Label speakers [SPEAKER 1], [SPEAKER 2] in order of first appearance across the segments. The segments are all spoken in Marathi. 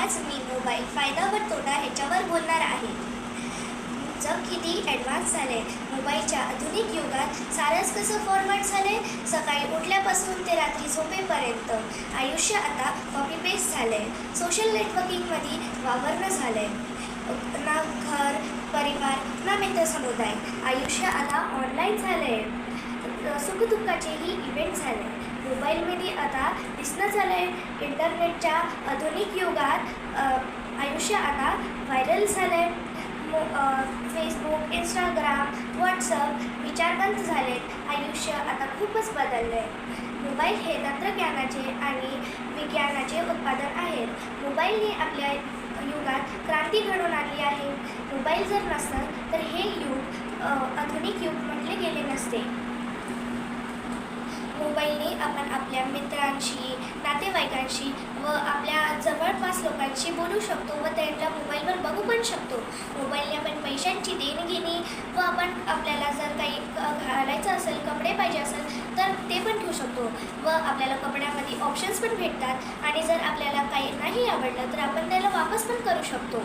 [SPEAKER 1] आज मी मोबाईल फायदा व तोटा ह्याच्यावर बोलणार आहे. जग किती ॲडव्हान्स झाले. मोबाईलच्या आधुनिक युगात सारंच कसं फॉरवर्ड झाले. सकाळी उठल्यापासून ते रात्री झोपेपर्यंत आयुष्य आता कॉपी पेस्ट झाले. सोशल नेटवर्किंगमध्ये वावरणं झाले. ना घर परिवार ना मित्रसमुदाय, आयुष्य आता ऑनलाईन झाले. सुखदुःखाचेही इव्हेंट झाले. मोबाईलमध्ये आता दिसणं झालं आहे. इंटरनेटच्या आधुनिक युगात आयुष्य आता व्हायरल झालं आहे. फेसबुक, इंस्टाग्राम, व्हॉट्सअप विचारवंत झाले. आयुष्य आता खूपच बदलले आहे. मोबाईल हे तंत्रज्ञानाचे आणि विज्ञानाचे उत्पादन आहेत. मोबाईलने आपल्या युगात क्रांती घडवून आणली आहे. मोबाईल जर नसतं तर हे युग आधुनिक युग म्हटले गेले नसते. मोबाईलने आपण आपल्या मित्रांशी, नातेवाईकांशी व आपल्या जवळपास लोकांशी बोलू शकतो व त्यांना मोबाईलवर बघू पण शकतो. मोबाईलने आपण पैशांची देणघेणी व आपण आपल्याला जर काही घालायचं असेल, कपडे पाहिजे असेल तर ते पण घेऊ शकतो व आपल्याला कपड्यामध्ये ऑप्शन्स पण भेटतात. आणि जर आपल्याला काही नाही आवडलं तर आपण त्याला वापस पण करू शकतो.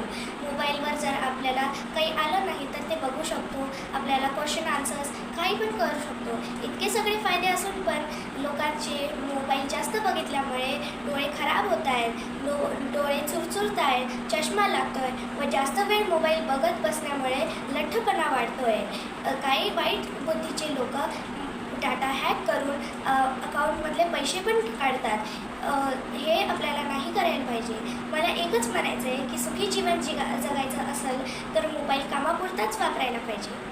[SPEAKER 1] मोबाईलवर जर आपल्याला काही आलं नाही तर ते बघू शकतो. आपल्याला क्वेश्चन आन्सर्स काही पण करू शकतो. इतके सगळे फायदे असून पण लोकांचे मोबाईल जास्त बघितल्यामुळे डोळे खराब होत आहेत. डोळे चुरचुरत आहेत, चष्मा लागतो आहे व जास्त वेळ मोबाईल बघत बसण्यामुळे लठ्ठपणा वाढतो आहे. काही वाईट बुद्धीचे लोक डाटा हॅक करून अकाउंटमधले पैसे पण काढतात. हे आपल्याला नाही करायला पाहिजे. मला एकच म्हणायचं आहे की सुखी जीवन जगायचं असेल तर मोबाईल कामापुरताच वापरायला पाहिजे.